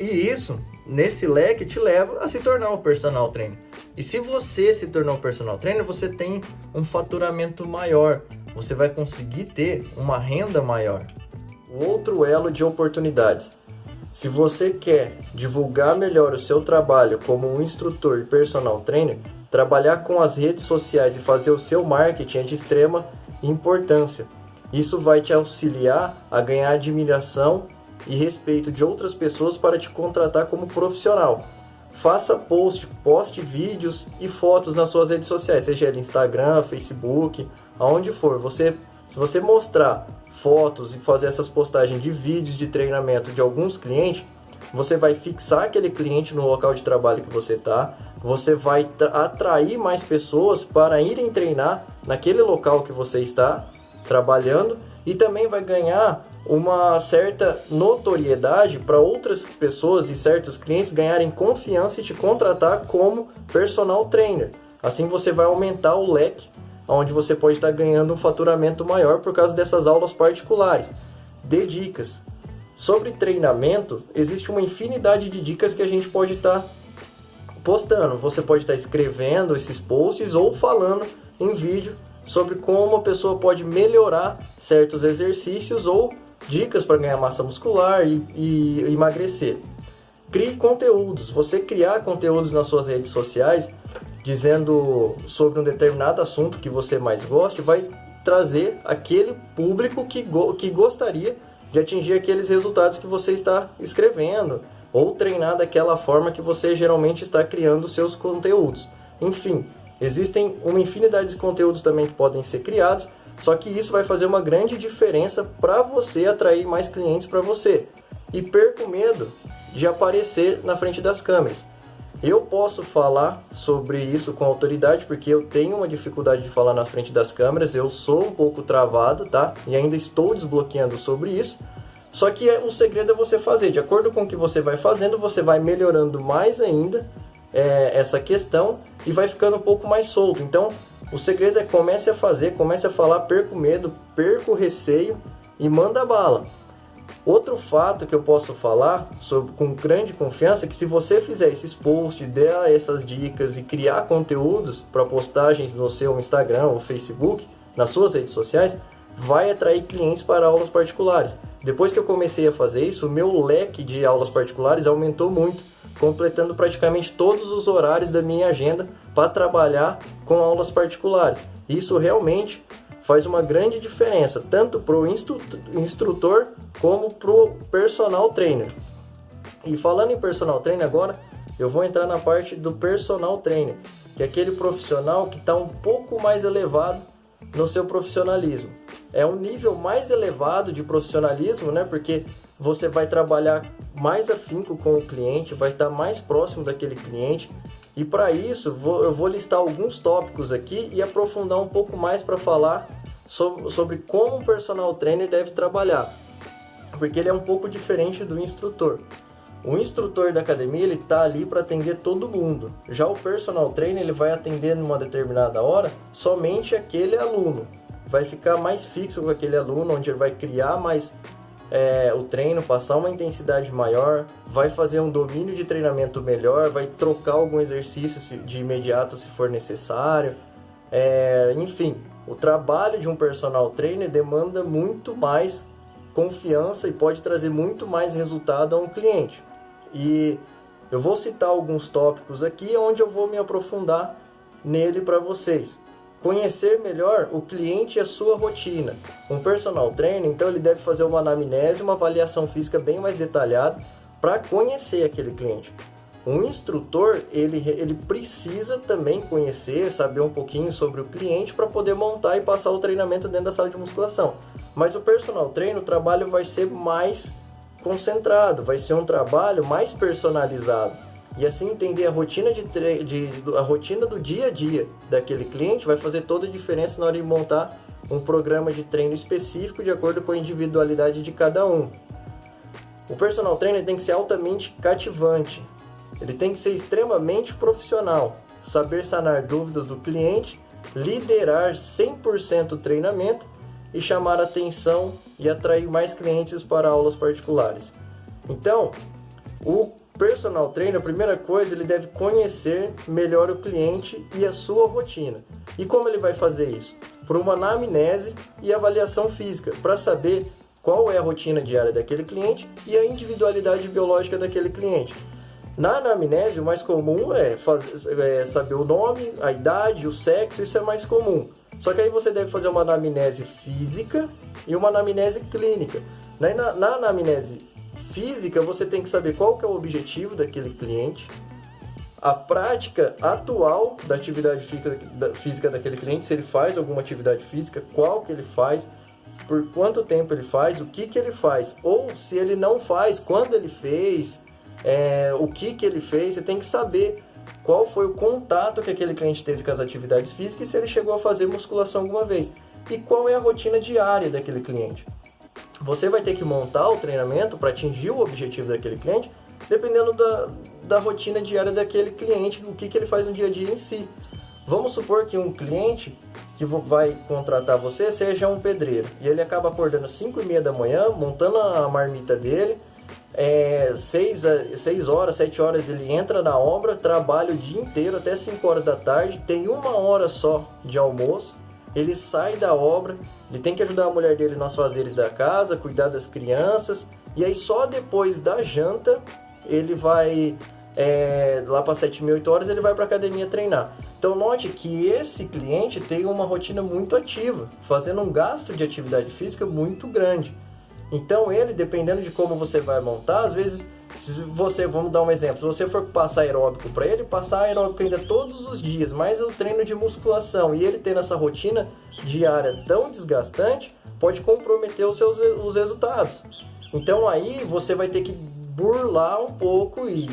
E isso, nesse leque, te leva a se tornar um personal trainer. E se você se tornar um personal trainer, você tem um faturamento maior. Você vai conseguir ter uma renda maior. O outro elo de oportunidades. Se você quer divulgar melhor o seu trabalho como um instrutor e personal trainer, trabalhar com as redes sociais e fazer o seu marketing é de extrema importância. Isso vai te auxiliar a ganhar admiração e respeito de outras pessoas para te contratar como profissional. Faça poste vídeos e fotos nas suas redes sociais, seja ele Instagram, Facebook, aonde for. Se você mostrar fotos e fazer essas postagens de vídeos de treinamento de alguns clientes, você vai fixar aquele cliente no local de trabalho que você está, você vai atrair mais pessoas para irem treinar naquele local que você está trabalhando e também vai ganhar uma certa notoriedade para outras pessoas e certos clientes ganharem confiança e te contratar como personal trainer. Assim você vai aumentar o leque, onde você pode estar ganhando um faturamento maior por causa dessas aulas particulares. Dê dicas. Sobre treinamento, existe uma infinidade de dicas que a gente pode estar postando. Você pode estar escrevendo esses posts ou falando em vídeo sobre como a pessoa pode melhorar certos exercícios ou dicas para ganhar massa muscular e emagrecer. Crie conteúdos. Você criar conteúdos nas suas redes sociais dizendo sobre um determinado assunto que você mais goste vai trazer aquele público que gostaria de atingir aqueles resultados que você está escrevendo ou treinar daquela forma que você geralmente está criando os seus conteúdos. Enfim, existem uma infinidade de conteúdos também que podem ser criados, só que isso vai fazer uma grande diferença para você atrair mais clientes para você. E perca o medo de aparecer na frente das câmeras. Eu posso falar sobre isso com autoridade porque eu tenho uma dificuldade de falar na frente das câmeras, eu sou um pouco travado, tá? E ainda estou desbloqueando sobre isso. Só que o segredo é você fazer, de acordo com o que você vai fazendo, você vai melhorando mais ainda essa questão e vai ficando um pouco mais solto. Então, o segredo é comece a fazer, comece a falar, perca o medo, perca o receio e manda bala. Outro fato que eu posso falar com grande confiança é que se você fizer esses posts, der essas dicas e criar conteúdos para postagens no seu Instagram ou Facebook, nas suas redes sociais, vai atrair clientes para aulas particulares. Depois que eu comecei a fazer isso, o meu leque de aulas particulares aumentou muito, completando praticamente todos os horários da minha agenda para trabalhar com aulas particulares. Isso realmente faz uma grande diferença, tanto para o instrutor como para o personal trainer. E falando em personal trainer agora, eu vou entrar na parte do personal trainer, que é aquele profissional que está um pouco mais elevado no seu profissionalismo. É um nível mais elevado de profissionalismo, né? Porque você vai trabalhar mais afinco com o cliente, vai estar mais próximo daquele cliente. E para isso, eu vou listar alguns tópicos aqui e aprofundar um pouco mais para falar sobre como um personal trainer deve trabalhar. Porque ele é um pouco diferente do instrutor. O instrutor da academia, ele está ali para atender todo mundo. Já o personal trainer, ele vai atender numa determinada hora somente aquele aluno. Vai ficar mais fixo com aquele aluno, onde ele vai criar mais o treino, passar uma intensidade maior, vai fazer um domínio de treinamento melhor, vai trocar algum exercício de imediato se for necessário. Enfim, o trabalho de um personal trainer demanda muito mais confiança e pode trazer muito mais resultado a um cliente. E eu vou citar alguns tópicos aqui onde eu vou me aprofundar nele para vocês. Conhecer melhor o cliente e a sua rotina. Um personal trainer, então, ele deve fazer uma anamnese, uma avaliação física bem mais detalhada para conhecer aquele cliente. Um instrutor, ele precisa também conhecer, saber um pouquinho sobre o cliente para poder montar e passar o treinamento dentro da sala de musculação. Mas o personal trainer, o trabalho vai ser mais concentrado, vai ser um trabalho mais personalizado. E assim entender a rotina, a rotina do dia a dia daquele cliente vai fazer toda a diferença na hora de montar um programa de treino específico de acordo com a individualidade de cada um. O personal trainer tem que ser altamente cativante, ele tem que ser extremamente profissional, saber sanar dúvidas do cliente, liderar 100% o treinamento e chamar a atenção e atrair mais clientes para aulas particulares. Então, O personal trainer, a primeira coisa, ele deve conhecer melhor o cliente e a sua rotina. E como ele vai fazer isso? Por uma anamnese e avaliação física, para saber qual é a rotina diária daquele cliente e a individualidade biológica daquele cliente. Na anamnese, o mais comum é saber o nome, a idade, o sexo, isso é mais comum. Só que aí você deve fazer uma anamnese física e uma anamnese clínica. Na anamnese física, você tem que saber qual que é o objetivo daquele cliente, a prática atual da atividade física daquele cliente, se ele faz alguma atividade física, qual que ele faz, por quanto tempo ele faz, o que ele faz, ou se ele não faz, quando ele fez, o que ele fez. Você tem que saber qual foi o contato que aquele cliente teve com as atividades físicas e se ele chegou a fazer musculação alguma vez. E qual é a rotina diária daquele cliente. Você vai ter que montar o treinamento para atingir o objetivo daquele cliente, dependendo da rotina diária daquele cliente, o que ele faz no dia a dia em si. Vamos supor que um cliente que vai contratar você seja um pedreiro, e ele acaba acordando às 5h30 da manhã, montando a marmita dele, 6 horas, 7 horas ele entra na obra, trabalha o dia inteiro até 5 horas da tarde, tem 1 hora só de almoço, ele sai da obra, ele tem que ajudar a mulher dele nos afazeres da casa, cuidar das crianças, e aí só depois da janta ele vai, lá para 7h30, 8 horas, ele vai para a academia treinar. Então note que esse cliente tem uma rotina muito ativa, fazendo um gasto de atividade física muito grande. Então ele, dependendo de como você vai montar, às vezes, vamos dar um exemplo, se você for passar aeróbico para ele, passar aeróbico ainda todos os dias, mais o treino de musculação, e ele tendo essa rotina diária tão desgastante, pode comprometer os resultados. Então aí você vai ter que burlar um pouco e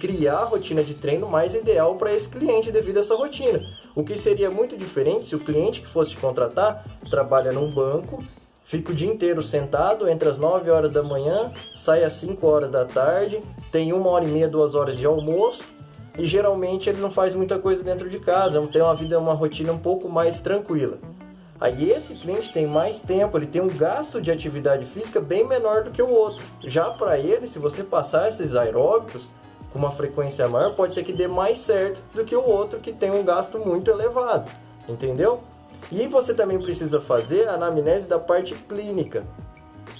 criar a rotina de treino mais ideal para esse cliente devido a essa rotina. O que seria muito diferente se o cliente que fosse te contratar trabalha num banco, fica o dia inteiro sentado, entre as 9 horas da manhã, sai às 5 horas da tarde, tem 1h30, 2 horas de almoço, e geralmente ele não faz muita coisa dentro de casa, tem uma rotina um pouco mais tranquila. Aí esse cliente tem mais tempo, ele tem um gasto de atividade física bem menor do que o outro. Já para ele, se você passar esses aeróbicos com uma frequência maior, pode ser que dê mais certo do que o outro que tem um gasto muito elevado, entendeu? E você também precisa fazer a anamnese da parte clínica.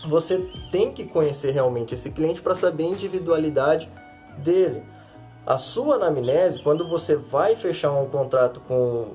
Você tem que conhecer realmente esse cliente para saber a individualidade dele. A sua anamnese, quando você vai fechar um contrato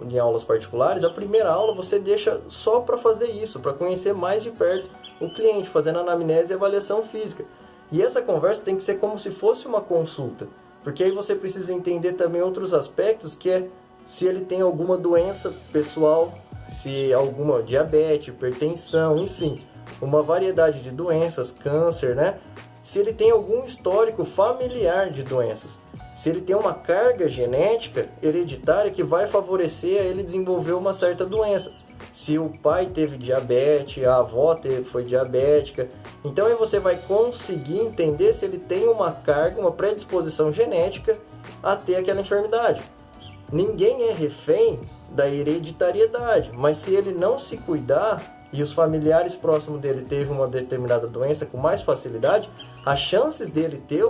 em aulas particulares, a primeira aula você deixa só para fazer isso, para conhecer mais de perto o cliente, fazendo anamnese e avaliação física. E essa conversa tem que ser como se fosse uma consulta, porque aí você precisa entender também outros aspectos, que é se ele tem alguma doença pessoal, se alguma diabetes, hipertensão, enfim, uma variedade de doenças, câncer, né? Se ele tem algum histórico familiar de doenças, se ele tem uma carga genética hereditária que vai favorecer a ele desenvolver uma certa doença. Se o pai teve diabetes, a avó foi diabética, então aí você vai conseguir entender se ele tem uma carga, uma predisposição genética a ter aquela enfermidade. Ninguém é refém da hereditariedade, mas se ele não se cuidar e os familiares próximos dele teve uma determinada doença com mais facilidade, as chances dele ter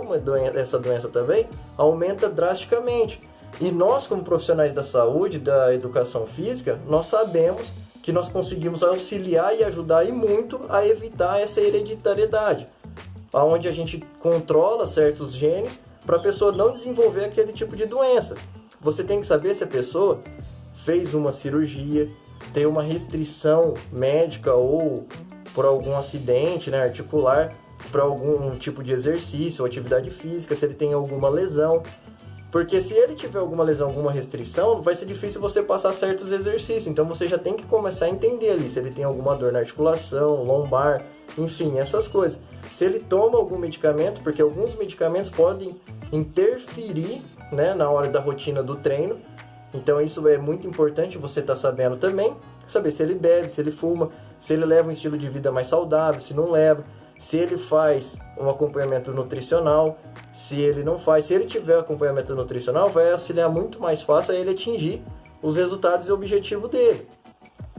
essa doença também aumenta drasticamente. E nós, como profissionais da saúde, da educação física, nós sabemos que nós conseguimos auxiliar e ajudar e muito a evitar essa hereditariedade, onde a gente controla certos genes para a pessoa não desenvolver aquele tipo de doença. Você tem que saber se a pessoa fez uma cirurgia, tem uma restrição médica ou por algum acidente, né, articular, para algum tipo de exercício ou atividade física, se ele tem alguma lesão. Porque se ele tiver alguma lesão, alguma restrição, vai ser difícil você passar certos exercícios. Então você já tem que começar a entender ali se ele tem alguma dor na articulação, lombar, enfim, essas coisas. Se ele toma algum medicamento, porque alguns medicamentos podem interferir, né, na hora da rotina do treino. Então isso é muito importante você estar sabendo também, saber se ele bebe, se ele fuma, se ele leva um estilo de vida mais saudável, se não leva, se ele faz um acompanhamento nutricional, se ele não faz. Se ele tiver acompanhamento nutricional, vai auxiliar muito mais fácil a ele atingir os resultados e o objetivo dele.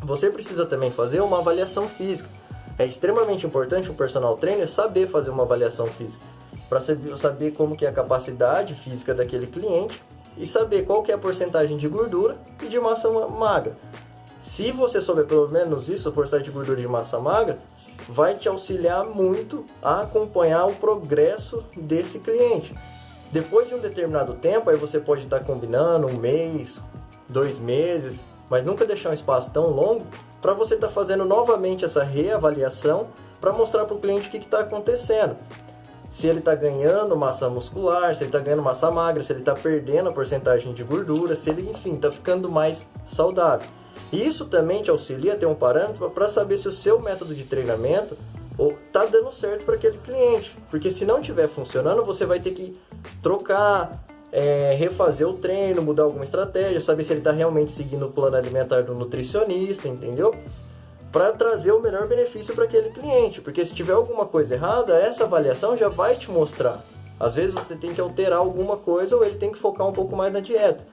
Você precisa também fazer uma avaliação física. É extremamente importante o personal trainer saber fazer uma avaliação física. para saber como que é a capacidade física daquele cliente e saber qual que é a porcentagem de gordura e de massa magra. Se você souber pelo menos isso, a porcentagem de gordura e de massa magra, vai te auxiliar muito a acompanhar o progresso desse cliente. Depois de um determinado tempo, aí você pode estar combinando 1 mês, 2 meses, mas nunca deixar um espaço tão longo para você estar fazendo novamente essa reavaliação para mostrar para o cliente o que está acontecendo. Se ele está ganhando massa muscular, se ele está ganhando massa magra, se ele está perdendo a porcentagem de gordura, se ele, enfim, está ficando mais saudável. E isso também te auxilia a ter um parâmetro para saber se o seu método de treinamento está dando certo para aquele cliente. Porque se não estiver funcionando, você vai ter que trocar, refazer o treino, mudar alguma estratégia, saber se ele está realmente seguindo o plano alimentar do nutricionista, entendeu? Para trazer o melhor benefício para aquele cliente. Porque se tiver alguma coisa errada, essa avaliação já vai te mostrar. Às vezes você tem que alterar alguma coisa ou ele tem que focar um pouco mais na dieta.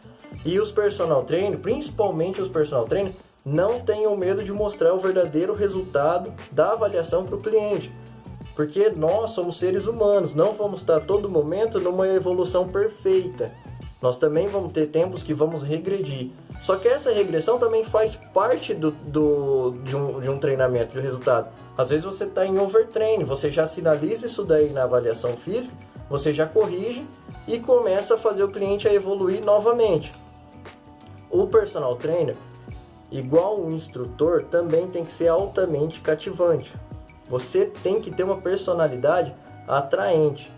E os personal trainer, principalmente os personal trainer, não tenham medo de mostrar o verdadeiro resultado da avaliação para o cliente. Porque nós somos seres humanos, não vamos estar a todo momento numa evolução perfeita. Nós também vamos ter tempos que vamos regredir. Só que essa regressão também faz parte de um treinamento, de um resultado. Às vezes você está em overtraining, você já sinaliza isso daí na avaliação física, você já corrige e começa a fazer o cliente a evoluir novamente. O personal trainer, igual o instrutor, também tem que ser altamente cativante. Você tem que ter uma personalidade atraente.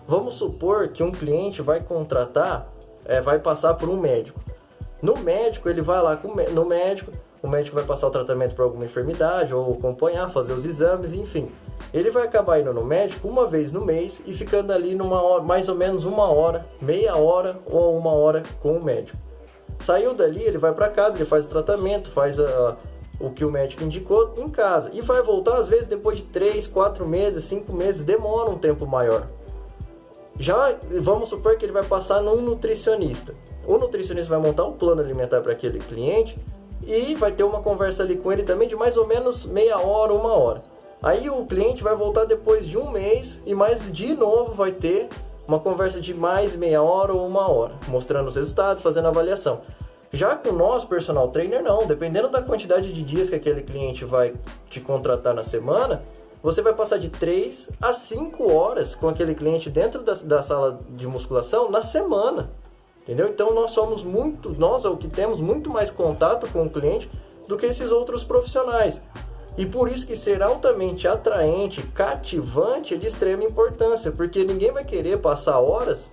Vamos supor que um cliente vai contratar, vai passar por um médico. No médico, ele vai lá no médico, o médico vai passar o tratamento para alguma enfermidade, ou acompanhar, fazer os exames, enfim. Ele vai acabar indo no médico uma vez no mês e ficando ali numa hora, mais ou menos 1 hora, meia hora ou 1 hora com o médico. Saiu dali, ele vai para casa, ele faz o tratamento, faz o que o médico indicou em casa. E vai voltar, às vezes, depois de 3, 4 meses, 5 meses, demora um tempo maior. Já vamos supor que ele vai passar num nutricionista. O nutricionista vai montar um plano alimentar para aquele cliente e vai ter uma conversa ali com ele também de mais ou menos meia hora, 1 hora. Aí o cliente vai voltar depois de 1 mês e mais de novo vai ter uma conversa de mais meia hora ou 1 hora, mostrando os resultados, fazendo a avaliação. Já com nós, personal trainer, não. Dependendo da quantidade de dias que aquele cliente vai te contratar na semana, você vai passar de 3 a 5 horas com aquele cliente dentro da sala de musculação na semana. Entendeu? Então nós é o que temos muito mais contato com o cliente do que esses outros profissionais. E por isso que ser altamente atraente, cativante é de extrema importância, porque ninguém vai querer passar horas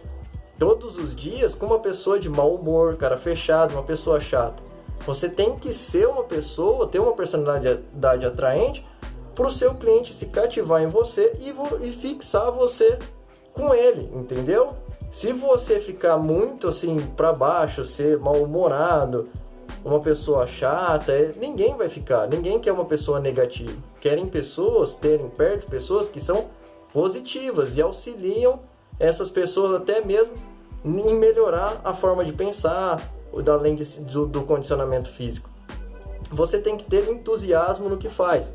todos os dias com uma pessoa de mau humor, cara fechado, uma pessoa chata. Você tem que ser uma pessoa, ter uma personalidade atraente para o seu cliente se cativar em você e fixar você com ele, entendeu? Se você ficar muito assim para baixo, ser mal-humorado, uma pessoa chata, ninguém vai ficar, ninguém quer uma pessoa negativa. Querem terem perto pessoas que são positivas e auxiliam essas pessoas até mesmo em melhorar a forma de pensar, além do condicionamento físico. Você tem que ter entusiasmo no que faz.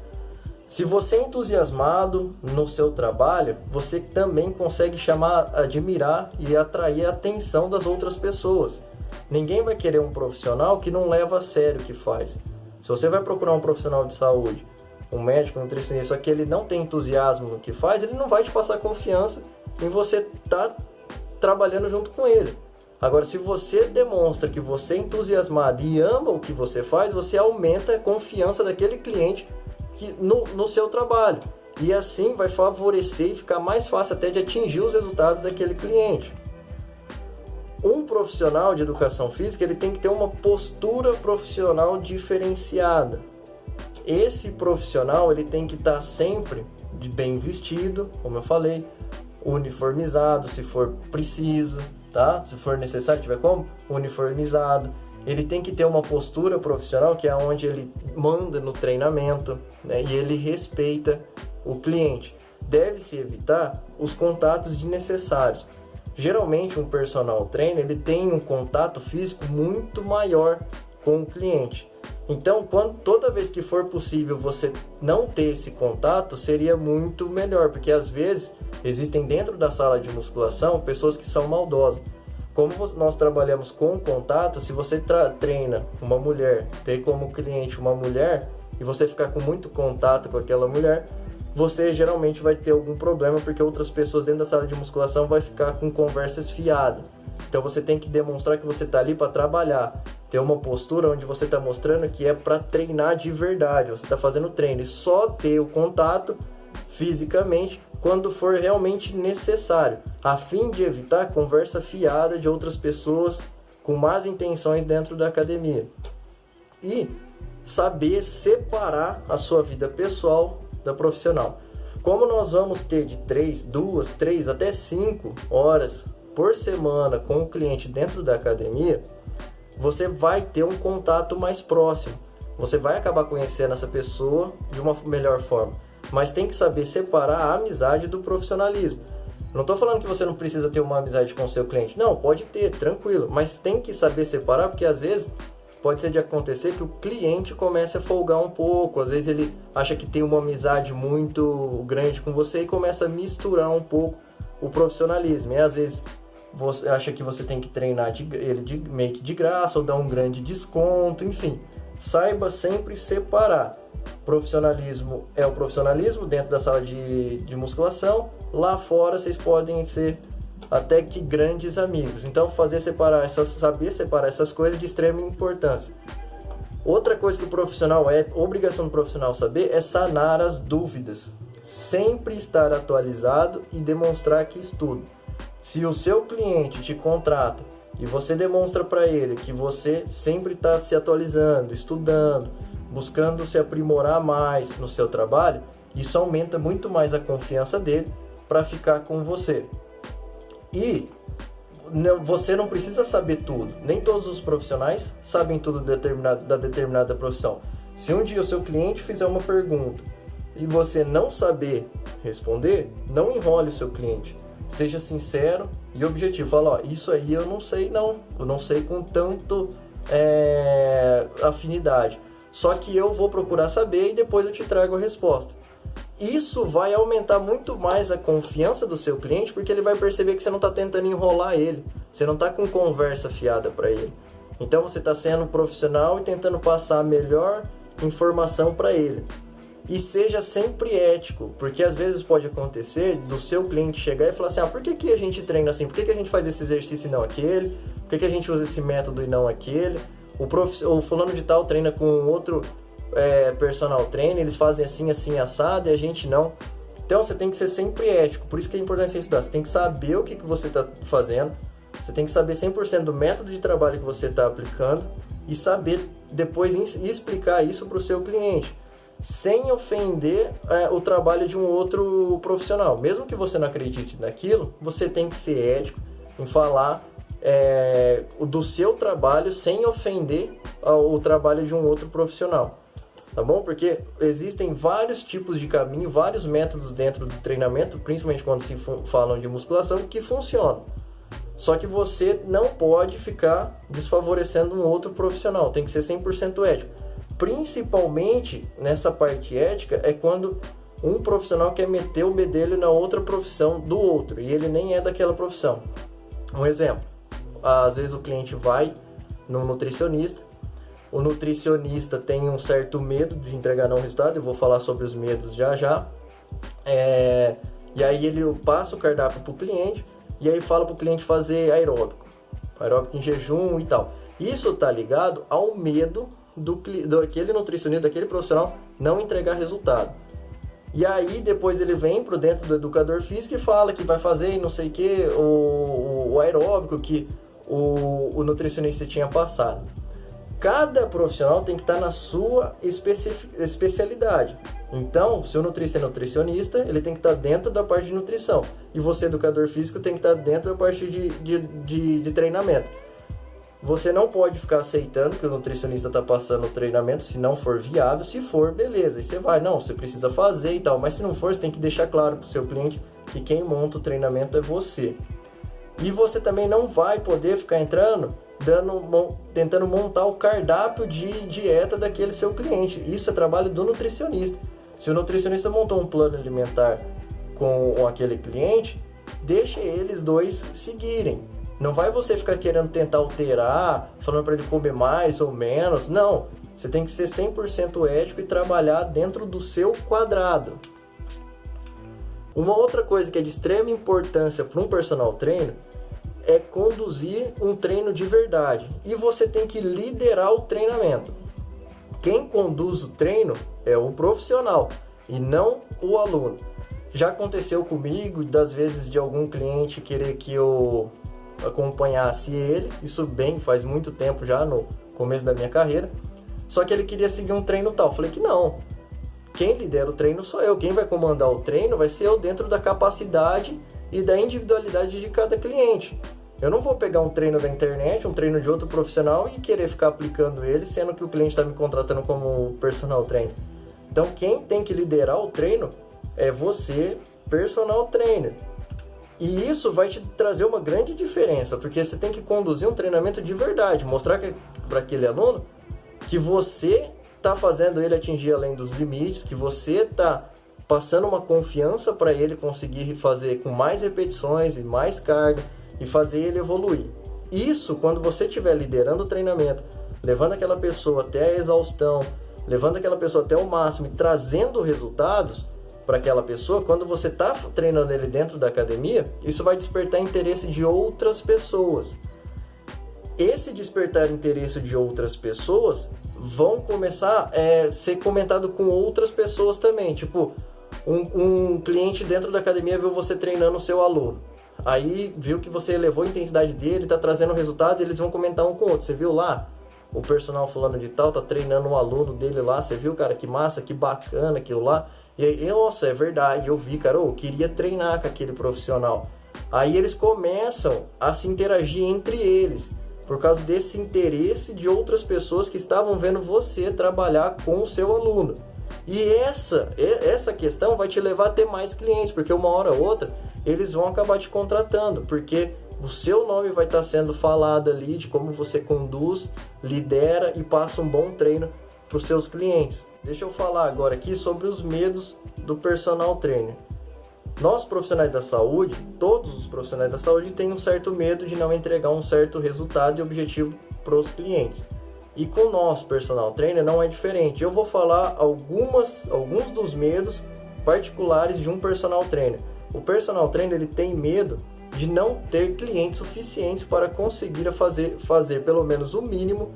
Se você é entusiasmado no seu trabalho, você também consegue admirar e atrair a atenção das outras pessoas. Ninguém vai querer um profissional que não leva a sério o que faz. Se você vai procurar um profissional de saúde, um médico, um nutricionista, só que ele não tem entusiasmo no que faz, ele não vai te passar confiança em você estar trabalhando junto com ele. Agora, se você demonstra que você é entusiasmado e ama o que você faz, você aumenta a confiança daquele cliente no seu trabalho. E assim vai favorecer e ficar mais fácil até de atingir os resultados daquele cliente. Um profissional de educação física, ele tem que ter uma postura profissional diferenciada. Esse profissional, ele tem que estar sempre bem vestido, como eu falei, uniformizado, se for preciso, tá? Se for necessário, tiver como, uniformizado. Ele tem que ter uma postura profissional, que é onde ele manda no treinamento, né? E ele respeita o cliente. Deve-se evitar os contatos desnecessários. Geralmente um personal trainer, ele tem um contato físico muito maior com o cliente. Então, toda vez que for possível você não ter esse contato, seria muito melhor, porque às vezes existem dentro da sala de musculação pessoas que são maldosas. Como nós trabalhamos com contato, se você treina uma mulher, ter como cliente uma mulher, e você ficar com muito contato com aquela mulher, você geralmente vai ter algum problema, porque outras pessoas dentro da sala de musculação vai ficar com conversas fiadas. Então você tem que demonstrar que você está ali para trabalhar, ter uma postura onde você está mostrando que é para treinar de verdade, você está fazendo treino, e só ter o contato fisicamente quando for realmente necessário, a fim de evitar conversa fiada de outras pessoas com más intenções dentro da academia. E saber separar a sua vida pessoal da profissional. Como nós vamos ter de 2, 3 até 5 horas por semana com o cliente dentro da academia, você vai ter um contato mais próximo. Você vai acabar conhecendo essa pessoa de uma melhor forma. Mas tem que saber separar a amizade do profissionalismo. Não estou falando que você não precisa ter uma amizade com o seu cliente. Não, pode ter, tranquilo. Mas tem que saber separar, porque às vezes pode ser de acontecer que o cliente comece a folgar um pouco. Às vezes ele acha que tem uma amizade muito grande com você e começa a misturar um pouco o profissionalismo. E às vezes você acha que você tem que treinar ele meio que de graça ou dar um grande desconto, enfim. Saiba sempre separar. Profissionalismo é o profissionalismo dentro da sala de musculação. Lá fora vocês podem ser até que grandes amigos. Então saber separar essas coisas é de extrema importância. Outra coisa que o profissional obrigação do profissional saber é sanar as dúvidas. Sempre estar atualizado e demonstrar que estuda. Se o seu cliente te contrata e você demonstra para ele que você sempre está se atualizando, estudando, buscando se aprimorar mais no seu trabalho, isso aumenta muito mais a confiança dele para ficar com você. E você não precisa saber tudo. Nem todos os profissionais sabem tudo da determinada profissão. Se um dia o seu cliente fizer uma pergunta e você não saber responder, não enrole o seu cliente. Seja sincero e objetivo. Fala, ó, isso aí eu não sei não. Eu não sei com tanto afinidade. Só que eu vou procurar saber e depois eu te trago a resposta. Isso vai aumentar muito mais a confiança do seu cliente, porque ele vai perceber que você não está tentando enrolar ele. Você não está com conversa fiada para ele. Então você está sendo profissional e tentando passar a melhor informação para ele. E seja sempre ético, porque às vezes pode acontecer do seu cliente chegar e falar assim, por que a gente treina assim? Por que a gente faz esse exercício e não aquele? Por que a gente usa esse método e não aquele? O fulano de tal treina com outro personal trainer, eles fazem assim, assim, assado, e a gente não. Então você tem que ser sempre ético, por isso que é importante você estudar. Você tem que saber o que você está fazendo, você tem que saber 100% do método de trabalho que você está aplicando e saber depois explicar isso para o seu cliente, sem ofender o trabalho de um outro profissional. Mesmo que você não acredite naquilo, você tem que ser ético em falar do seu trabalho sem ofender o trabalho de um outro profissional. Tá bom? Porque existem vários tipos de caminho, vários métodos dentro do treinamento, principalmente quando se falam de musculação, que funcionam. Só que você não pode ficar desfavorecendo um outro profissional, tem que ser 100% ético. Principalmente nessa parte ética é quando um profissional quer meter o bedelho na outra profissão do outro e ele nem é daquela profissão. Um exemplo, às vezes o cliente vai no nutricionista, o nutricionista tem um certo medo de entregar não resultado, eu vou falar sobre os medos já. E aí ele passa o cardápio para o cliente e aí fala para o cliente fazer aeróbico em jejum e tal. Isso está ligado ao medo daquele nutricionista, daquele profissional não entregar resultado. E aí depois ele vem para dentro do educador físico e fala que vai fazer não sei o que, o aeróbico que o nutricionista tinha passado. Cada profissional tem que estar na sua especialidade. Então, se o nutricionista é nutricionista, ele tem que estar dentro da parte de nutrição. E você, educador físico, tem que estar dentro da parte de treinamento. Você não pode ficar aceitando que o nutricionista está passando o treinamento se não for viável. Se for, beleza. E você vai, não, você precisa fazer e tal. Mas se não for, você tem que deixar claro para o seu cliente que quem monta o treinamento é você. E você também não vai poder ficar entrando tentando montar o cardápio de dieta daquele seu cliente. Isso é trabalho do nutricionista. Se o nutricionista montou um plano alimentar com aquele cliente, deixe eles dois seguirem. Não vai você ficar querendo tentar alterar, falando para ele comer mais ou menos. Não, você tem que ser 100% ético e trabalhar dentro do seu quadrado. Uma outra coisa que é de extrema importância para um personal trainer é conduzir um treino de verdade. E você tem que liderar o treinamento. Quem conduz o treino é o profissional e não o aluno. Já aconteceu comigo, das vezes de algum cliente querer que eu acompanhasse ele, isso faz muito tempo já, no começo da minha carreira, só que ele queria seguir um treino tal. Falei que não, quem lidera o treino sou eu, quem vai comandar o treino vai ser eu dentro da capacidade e da individualidade de cada cliente. Eu não vou pegar um treino da internet, um treino de outro profissional e querer ficar aplicando ele, sendo que o cliente está me contratando como personal trainer. Então quem tem que liderar o treino é você, personal trainer. E isso vai te trazer uma grande diferença, porque você tem que conduzir um treinamento de verdade, mostrar para aquele aluno que você está fazendo ele atingir além dos limites, que você está passando uma confiança para ele conseguir fazer com mais repetições e mais carga e fazer ele evoluir. Isso, quando você estiver liderando o treinamento, levando aquela pessoa até a exaustão, levando aquela pessoa até o máximo e trazendo resultados para aquela pessoa, quando você está treinando ele dentro da academia, isso vai despertar interesse de outras pessoas. Esse despertar interesse de outras pessoas vão começar a ser comentado com outras pessoas também. Tipo, um cliente dentro da academia viu você treinando o seu aluno. Aí viu que você elevou a intensidade dele, está trazendo resultado, e eles vão comentar um com o outro. Você viu lá? O personal fulano de tal tá treinando um aluno dele lá. Você viu, cara? Que massa, que bacana aquilo lá. E aí, nossa, é verdade, eu vi, cara, eu queria treinar com aquele profissional. Aí eles começam a se interagir entre eles, por causa desse interesse de outras pessoas que estavam vendo você trabalhar com o seu aluno. E essa questão vai te levar a ter mais clientes, porque uma hora ou outra eles vão acabar te contratando, porque o seu nome vai estar sendo falado ali de como você conduz, lidera e passa um bom treino para os seus clientes. Deixa eu falar agora aqui sobre os medos do personal trainer. Nós, profissionais da saúde, todos os profissionais da saúde têm um certo medo de não entregar um certo resultado e objetivo para os clientes. E com o nosso personal trainer não é diferente. Eu vou falar alguns dos medos particulares de um personal trainer. O personal trainer ele tem medo de não ter clientes suficientes para conseguir fazer pelo menos o mínimo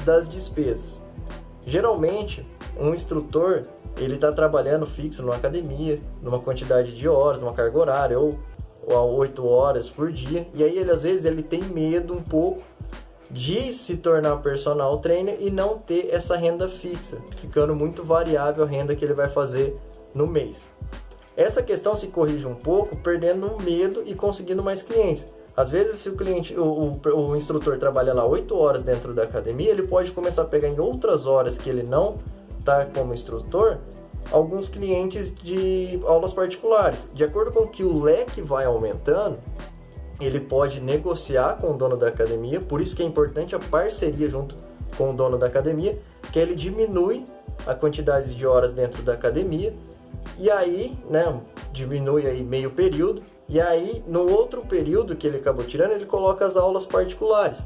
das despesas. Geralmente, um instrutor ele está trabalhando fixo numa academia, numa quantidade de horas, numa carga horária, ou 8 horas por dia, e aí às vezes ele tem medo um pouco de se tornar personal trainer e não ter essa renda fixa, ficando muito variável a renda que ele vai fazer no mês. Essa questão se corrige um pouco perdendo o medo e conseguindo mais clientes. Às vezes, se o instrutor trabalha lá 8 horas dentro da academia, ele pode começar a pegar em outras horas que ele não está como instrutor, alguns clientes de aulas particulares. De acordo com que o leque vai aumentando, ele pode negociar com o dono da academia, por isso que é importante a parceria junto com o dono da academia, que ele diminui a quantidade de horas dentro da academia, e aí, diminui aí meio período, e aí no outro período que ele acabou tirando, ele coloca as aulas particulares.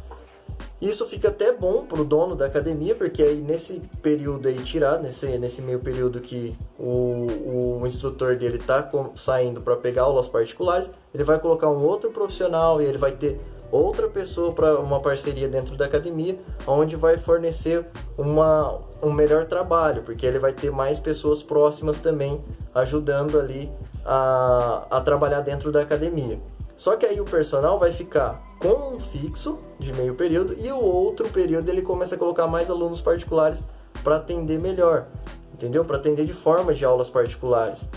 Isso fica até bom para o dono da academia, porque aí nesse período aí tirado, nesse meio período que o instrutor dele está saindo para pegar aulas particulares, ele vai colocar um outro profissional e ele vai ter outra pessoa para uma parceria dentro da academia, onde vai fornecer um melhor trabalho, porque ele vai ter mais pessoas próximas também ajudando ali a trabalhar dentro da academia. Só que aí o personal vai ficar com um fixo de meio período e o outro período ele começa a colocar mais alunos particulares para atender melhor, entendeu? Para atender de forma de aulas particulares.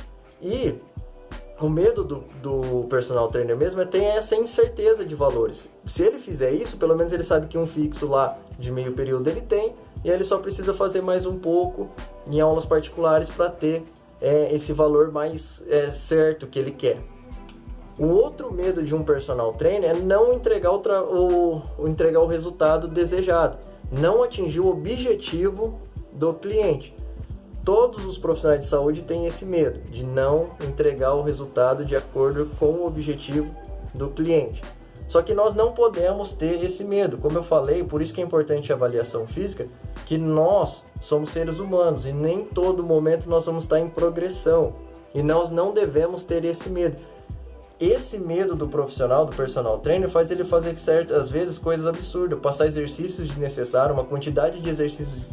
E o medo do personal trainer mesmo é ter essa incerteza de valores. Se ele fizer isso, pelo menos ele sabe que um fixo lá de meio período ele tem, e aí ele só precisa fazer mais um pouco em aulas particulares para ter esse valor mais certo que ele quer. O outro medo de um personal trainer é não entregar entregar o resultado desejado, não atingir o objetivo do cliente. Todos os profissionais de saúde têm esse medo de não entregar o resultado de acordo com o objetivo do cliente. Só que nós não podemos ter esse medo. Como eu falei, por isso que é importante a avaliação física, que nós somos seres humanos e nem todo momento nós vamos estar em progressão. E nós não devemos ter esse medo. Esse medo do profissional, do personal trainer, faz ele fazer certas vezes coisas absurdas, passar exercícios desnecessários, uma quantidade de exercícios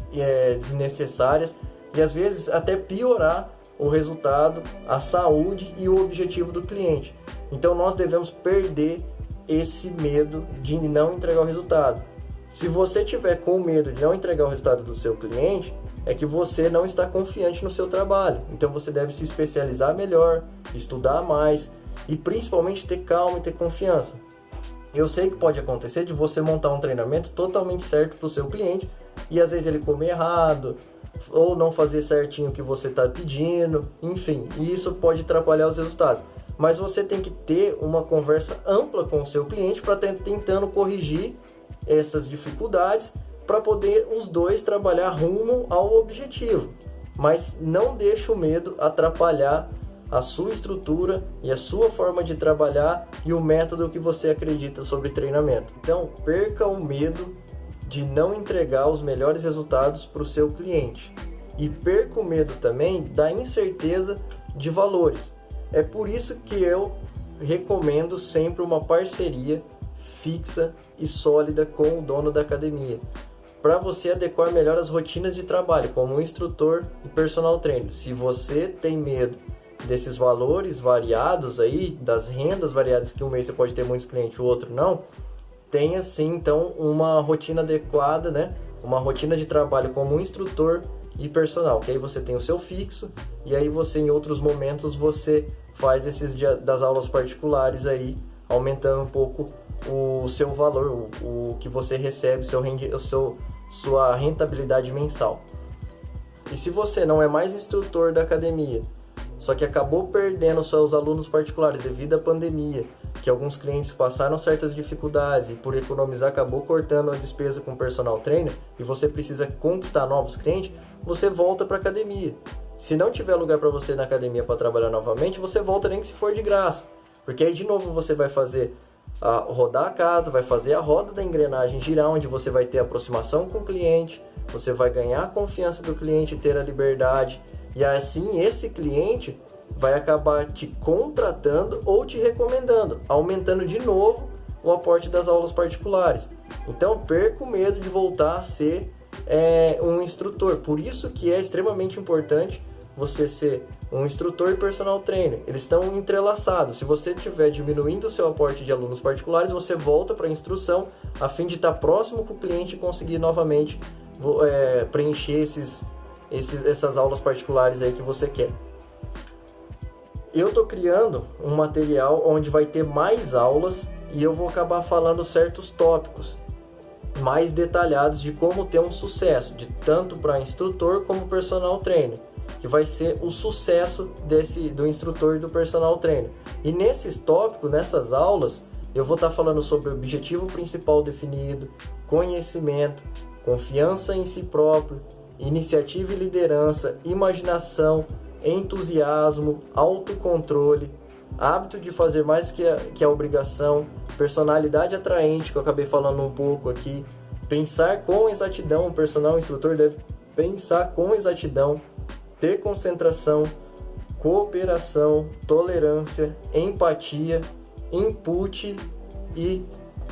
desnecessárias, e às vezes até piorar o resultado, a saúde e o objetivo do cliente. Então nós devemos perder esse medo de não entregar o resultado. Se você tiver com medo de não entregar o resultado do seu cliente, é que você não está confiante no seu trabalho. Então você deve se especializar melhor, estudar mais e principalmente ter calma e ter confiança. Eu sei que pode acontecer de você montar um treinamento totalmente certo para o seu cliente e às vezes ele comer errado ou não fazer certinho o que você está pedindo, enfim, e isso pode atrapalhar os resultados. Mas você tem que ter uma conversa ampla com o seu cliente para tentando corrigir essas dificuldades para poder os dois trabalhar rumo ao objetivo. Mas não deixe o medo atrapalhar a sua estrutura e a sua forma de trabalhar e o método que você acredita sobre treinamento. Então, perca o medo de não entregar os melhores resultados para o seu cliente. E perca o medo também da incerteza de valores. É por isso que eu recomendo sempre uma parceria fixa e sólida com o dono da academia, para você adequar melhor as rotinas de trabalho como instrutor e personal trainer. Se você tem medo desses valores variados aí, das rendas variadas, que um mês você pode ter muitos clientes, o outro não, tenha sim então uma rotina adequada, né? Uma rotina de trabalho como instrutor e personal, que aí você tem o seu fixo e aí você em outros momentos você faz esses das aulas particulares aí, aumentando um pouco o seu valor, o que você recebe, sua rentabilidade mensal. E se você não é mais instrutor da academia, só que acabou perdendo seus alunos particulares devido à pandemia, que alguns clientes passaram certas dificuldades e por economizar acabou cortando a despesa com personal trainer e você precisa conquistar novos clientes, você volta para a academia. Se não tiver lugar para você na academia para trabalhar novamente, você volta nem que se for de graça, porque aí de novo você vai fazer rodar a casa, vai fazer a roda da engrenagem girar, onde você vai ter aproximação com o cliente, você vai ganhar a confiança do cliente, ter a liberdade, e assim esse cliente vai acabar te contratando ou te recomendando, aumentando de novo o aporte das aulas particulares. Então perca o medo de voltar a ser um instrutor. Por isso que é extremamente importante você ser um instrutor e personal trainer. Eles estão entrelaçados. Se você estiver diminuindo o seu aporte de alunos particulares, você volta para a instrução a fim de estar próximo com o cliente e conseguir novamente preencher essas aulas particulares aí que você quer. Eu estou criando um material onde vai ter mais aulas e eu vou acabar falando certos tópicos mais detalhados de como ter um sucesso, de tanto para instrutor como personal trainer, que vai ser o sucesso do instrutor e do personal trainer. E nesses tópicos, nessas aulas, eu vou estar falando sobre o objetivo principal definido, conhecimento, confiança em si próprio, iniciativa e liderança, imaginação, entusiasmo, autocontrole, hábito de fazer mais que a obrigação, personalidade atraente, que eu acabei falando um pouco aqui, pensar com exatidão, o personal instrutor deve pensar com exatidão, ter concentração, cooperação, tolerância, empatia, input e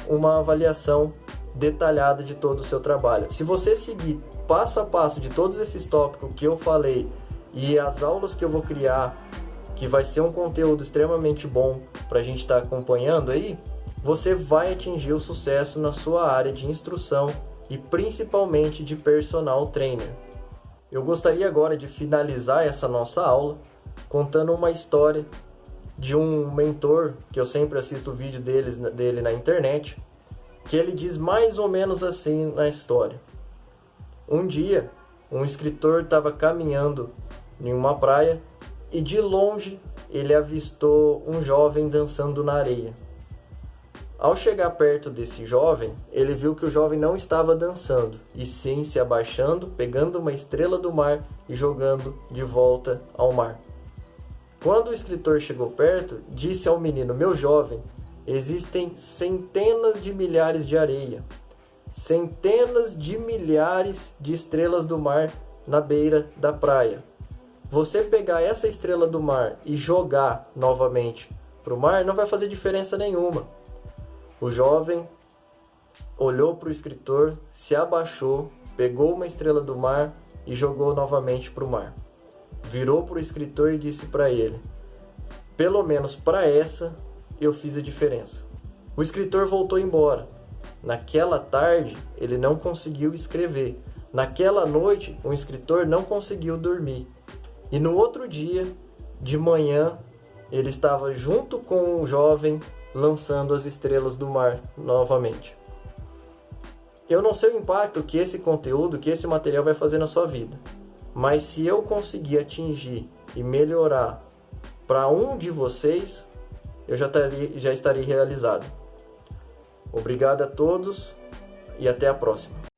uma avaliação detalhada de todo o seu trabalho. Se você seguir passo a passo de todos esses tópicos que eu falei e as aulas que eu vou criar, que vai ser um conteúdo extremamente bom para a gente estar acompanhando aí, você vai atingir o sucesso na sua área de instrução e principalmente de personal trainer. Eu gostaria agora de finalizar essa nossa aula contando uma história de um mentor que eu sempre assisto o vídeo dele na internet, que ele diz mais ou menos assim na história. Um dia, um escritor estava caminhando em uma praia e de longe ele avistou um jovem dançando na areia. Ao chegar perto desse jovem, ele viu que o jovem não estava dançando, e sim se abaixando, pegando uma estrela do mar e jogando de volta ao mar. Quando o escritor chegou perto, disse ao menino: meu jovem, existem centenas de milhares de areia, centenas de milhares de estrelas do mar na beira da praia. Você pegar essa estrela do mar e jogar novamente para o mar não vai fazer diferença nenhuma. O jovem olhou para o escritor, se abaixou, pegou uma estrela do mar e jogou novamente para o mar. Virou para o escritor e disse para ele: pelo menos para essa eu fiz a diferença. O escritor voltou embora. Naquela tarde ele não conseguiu escrever. Naquela noite o escritor não conseguiu dormir. E no outro dia, de manhã, ele estava junto com o jovem lançando as estrelas do mar novamente. Eu não sei o impacto que esse conteúdo, que esse material vai fazer na sua vida, mas se eu conseguir atingir e melhorar para um de vocês, eu já estarei realizado. Obrigado a todos e até a próxima.